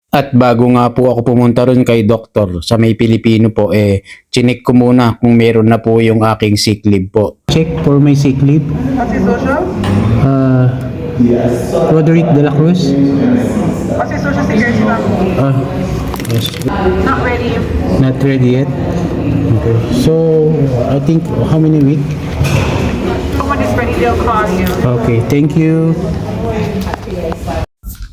At bago nga po ako pumunta ron kay doktor sa may Pilipino po, chinek ko muna kung meron na po yung aking sick leave po. Check for my sick leave. Pati social? Uh, Roderick de la Cruz. Pati social security lang. Yes. Not ready. Not ready yet? Okay. So, I think how many weeks? When it's ready, they'll call you. Okay, thank you.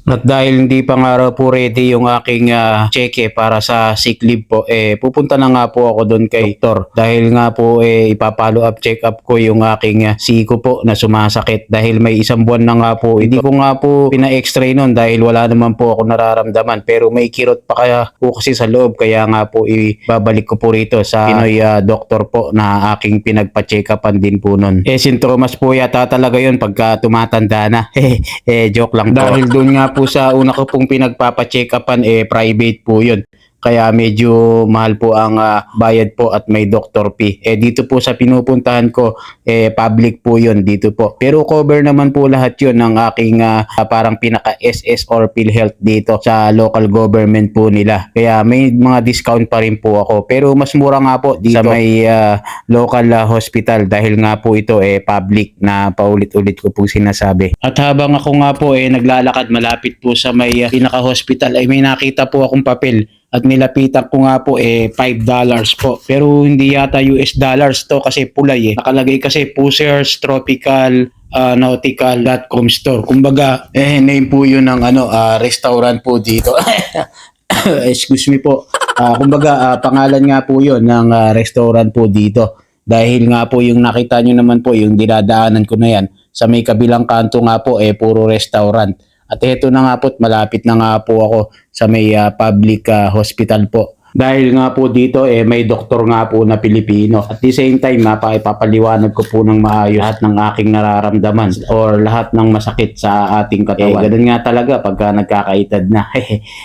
At dahil hindi pa nga raw po ready yung aking cheque para sa sick leave po, pupunta na nga po ako doon kay doktor. Dahil nga po ipapollow up, check up ko yung aking siko po na sumasakit. Dahil may isang buwan na nga po, hindi ko nga po pina-x-ray noon dahil wala naman po ako nararamdaman. Pero may kirot pa kaya po kasi sa loob, kaya nga po ibabalik ko po rito sa Pinoy doktor po na aking pinagpa-check upan din po noon. Sintomas po yata talaga yun pagka tumatanda na. Joke lang po. Dahil doon nga po sa una ko pong pinagpapa-check upan, private po yun. Kaya medyo mahal po ang bayad po at may doctor fee. Dito po sa pinupuntahan ko, public po yun dito po. Pero cover naman po lahat yun ng aking parang pinaka-SS or PhilHealth dito sa local government po nila. Kaya may mga discount pa rin po ako. Pero mas mura nga po dito sa may local hospital dahil nga po ito public na paulit-ulit ko po sinasabi. At habang ako nga po naglalakad malapit po sa may pinaka-hospital ay may nakita po akong papel. At nilapitan ko nga po $5 po. Pero hindi yata US dollars to kasi pulay Nakalagay kasi Pusers Tropical Nautical.com store. Kumbaga name po yun ng restaurant po dito. Excuse me po. Kumbaga pangalan nga po yun ng restaurant po dito. Dahil nga po yung nakita nyo naman po yung dinadaanan ko na yan. Sa may kabilang kanto nga po puro restaurant. At ito na nga po, malapit na nga po ako sa may public hospital po. Dahil nga po dito may doktor nga po na Pilipino. At the same time, ipapaliwanag ko po ng maayos lahat ng aking nararamdaman or lahat ng masakit sa ating katawan. Ganun nga talaga pagka nagkakaedad na.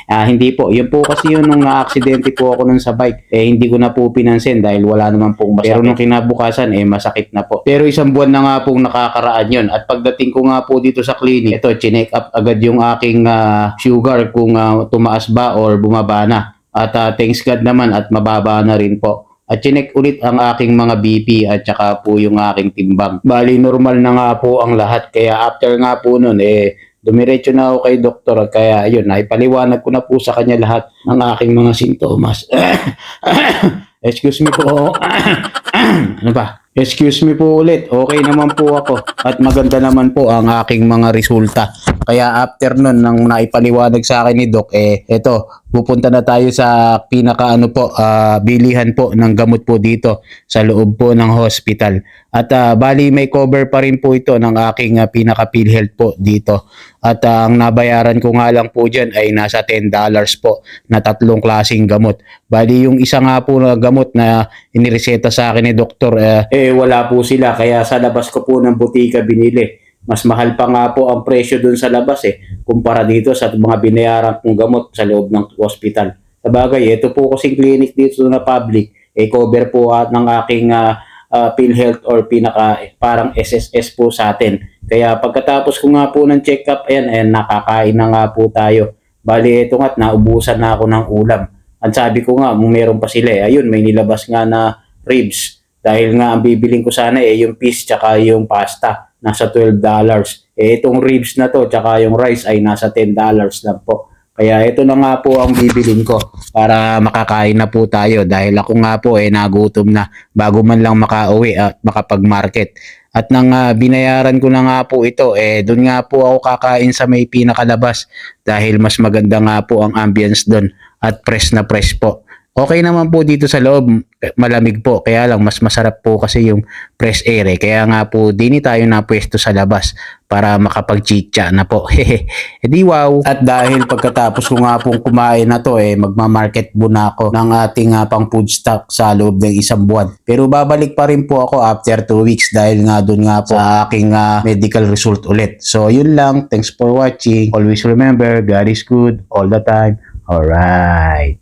Hindi po. Yun po kasi yun nung na-aksidente po ako nun sa bike. Hindi ko na po pinansin dahil wala naman pong masakit. Pero nung kinabukasan, masakit na po. Pero isang buwan na nga pong nakakaraan yun. At pagdating ko nga po dito sa clinic, ito, chinek up agad yung aking sugar kung tumaas ba or bumaba na. At thanks God naman at mababa na rin po. At chinek ulit ang aking mga BP at saka po yung aking timbang. Bali normal na nga po ang lahat. Kaya after nga po nun dumiretso na ako kay doktor. Kaya ayun, naipaliwanag ko na po sa kanya lahat ng aking mga sintomas. Excuse me po. Ano ba? Excuse me po ulit. Okay naman po ako. At maganda naman po ang aking mga resulta. Kaya after nun, nang naipaliwanag sa akin ni Doc, eto, pupunta na tayo sa pinaka bilihan po ng gamot po dito sa loob po ng hospital. At bali may cover pa rin po ito ng aking pinaka PhilHealth po dito. At ang nabayaran ko nga lang po dyan ay nasa $10 po na 3 klaseng gamot. Bali yung isa nga po na gamot na inireseta sa akin ni doktor, wala po sila. Kaya sa labas ko po ng butika binili. Mas mahal pa nga po ang presyo dun sa labas kumpara dito sa mga binayaran kong gamot sa loob ng hospital. Sabagay, ito po kasing clinic dito na public, cover po ng aking PhilHealth or parang SSS po sa atin. Kaya pagkatapos ko nga po ng check-up, nakakain na nga po tayo. Bali, ito nga't naubusan na ako ng ulam. Ang sabi ko nga, meron pa sila ayun, may nilabas nga na ribs. Dahil nga ang bibiling ko sana yung fish tsaka yung pasta. Nasa $12. Itong ribs na to, tsaka yung rice ay nasa $10 lang po. Kaya ito na nga po ang bibilin ko para makakain na po tayo. Dahil ako nga po nagutom na bago man lang makauwi at makapag-market. At nang binayaran ko na nga po ito, doon nga po ako kakain sa may pinakalabas. Dahil mas maganda nga po ang ambience doon at fresh na fresh po. Okay naman po dito sa loob, malamig po. Kaya lang mas masarap po kasi yung fresh air Kaya nga po dini tayo na pwesto sa labas para makapag-chicha na po. Di wow. At dahil pagkatapos ko nga pong kumain na to magmamarket muna ako ng ating pang food stock sa loob ng isang buwan. Pero babalik pa rin po ako after 2 weeks dahil nga dun nga po sa aking medical result ulit. So yun lang. Thanks for watching. Always remember, God is good all the time. Alright.